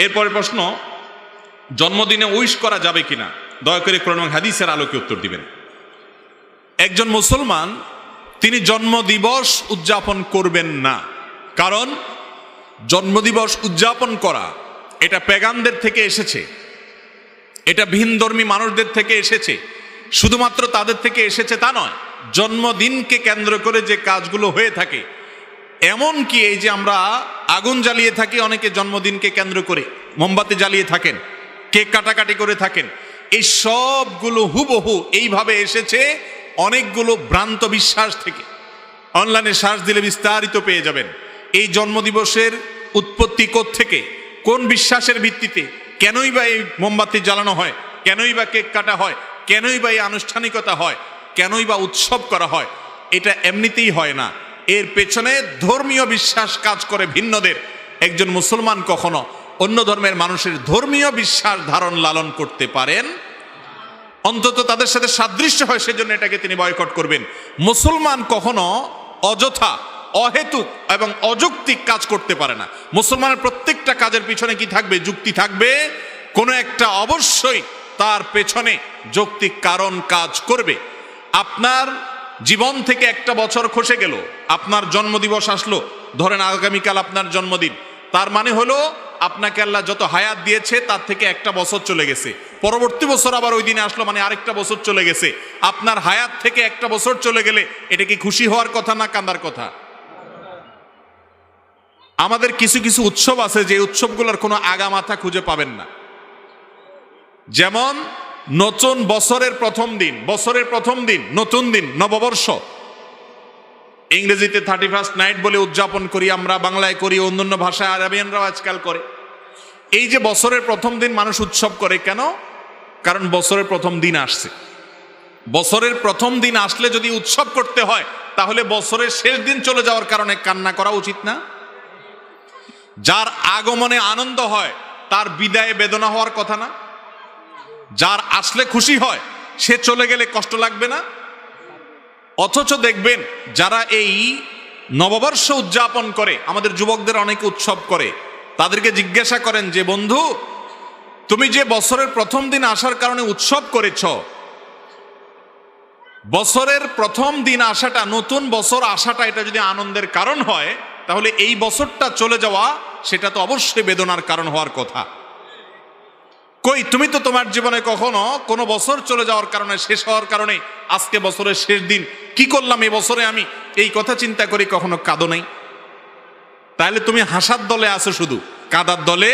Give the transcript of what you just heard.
এরপরে প্রশ্ন, জন্মদিনে উইশ করা যাবে কিনা? দয়া করে কোরআন এবং হাদিসের আলোকে উত্তর দিবেন। একজন মুসলমান তিনি জন্মদিবস উদযাপন করবেন না, কারণ জন্মদিবস উদযাপন করা এটা পেগানদের থেকে এসেছে, এটা ভিনধর্মী মানুষদের থেকে এসেছে। শুধুমাত্র তাদের থেকে এসেছে তা নয়, জন্মদিনকে কেন্দ্র করে যে কাজগুলো হয়ে থাকে, এমন কি এই যে আমরা আগুন জ্বালিয়ে থাকি, অনেকে জন্মদিনকে কেন্দ্র করে মোমবাতি জ্বালিয়ে থাকেন, কেক কাটাকাটি করে থাকেন, এই সবগুলো হুবহু এইভাবে এসেছে অনেকগুলো ভ্রান্ত বিশ্বাস থেকে। অনলাইনে সার্চ দিলে বিস্তারিত পেয়ে যাবেন এই জন্মদিবসের উৎপত্তি কোত্থেকে, কোন বিশ্বাসের ভিত্তিতে, কেনই বা এই মোমবাতি জ্বালানো হয়, কেনই বা কেক কাটা হয়, কেনই বা এই আনুষ্ঠানিকতা হয়, কেনই বা উৎসব করা হয়। এটা এমনিতেই হয় না, এর পেছনে ধর্মীয় বিশ্বাস কাজ করে ভিন্নদের। একজন মুসলমান কখনো অন্য ধর্মের মানুষের ধর্মীয় বিশ্বাস ধারণ লালন করতে পারেন, অন্তত তাদের সাথে সাদৃশ্য হয় সেজন্য এটাকে তিনি বয়কট করবেন। মুসলমান কখনো অযথা, অহেতুক এবং অযৌক্তিক কাজ করতে পারে না। মুসলমানের প্রত্যেকটা কাজের পিছনে কি থাকবে? যুক্তি থাকবে, কোনো একটা অবশ্যই তার পেছনে যৌক্তিক কারণ কাজ করবে। আপনার জীবন থেকে একটা বছর খসে গেল, আপনার জন্মদিবস আসলো, ধরেন আগামীকাল আপনার জন্মদিন, তার মানে হলো আপনাকে আল্লাহ যত হায়াত দিয়েছে তার থেকে একটা বছর চলে গেছে, পরবর্তী বছর আবার ওই দিনে আসলো, মানে আরেকটা বছর চলে গেছে। আপনার হায়াত থেকে একটা বছর চলে গেলে এটা কি খুশি হওয়ার কথা না কান্দার কথা? আমাদের কিছু কিছু উৎসব আছে যে উৎসবগুলোর কোনো আগামাথা খুঁজে পাবেন না। যেমন নতুন বছরের প্রথম দিন, বছরের প্রথম দিন, নতুন দিন, নববর্ষ, ইংরেজিতে 31st নাইট বলে উদযাপন করি আমরা, বাংলায় করি, অন্যান্য ভাষায় আরবিয়ানরাও আজকাল করে। এই যে বছরের প্রথম দিন মানুষ উৎসব করে কেন? কারণ বছরের প্রথম দিন আসছে। বছরের প্রথম দিন আসলে যদি উৎসব করতে হয়, তাহলে বছরের শেষ দিন চলে যাওয়ার কারণে কান্না করা উচিত না? যার আগমনে আনন্দ হয় তার বিদায়ে বেদনা হওয়ার কথা না? যার আসলে খুশি হয় সে চলে গেলে কষ্ট লাগবে না? অথচ দেখবেন যারা এই নববর্ষ উদযাপন করে, আমাদের যুবকদের অনেকে উৎসব করে, তাদেরকে জিজ্ঞাসা করেন যে বন্ধু, তুমি যে বছরের প্রথম দিন আসার কারণে উৎসব করেছ, বছরের প্রথম দিন আসাটা, নতুন বছর আসাটা, এটা যদি আনন্দের কারণ হয়, তাহলে এই বছরটা চলে যাওয়া সেটা তো অবশ্যই বেদনার কারণ হওয়ার কথা। কই, তুমি তো তোমার জীবনে কখনো কোনো বছর চলে যাওয়ার কারণে, শেষ হওয়ার কারণে, আজকে বছরের শেষ দিন, কি করলাম এই বছরে আমি, এই কথা চিন্তা করি কখনো কাঁদো নাই? তাহলে তুমি হাসার দলে আছো, শুধু কাদার দলে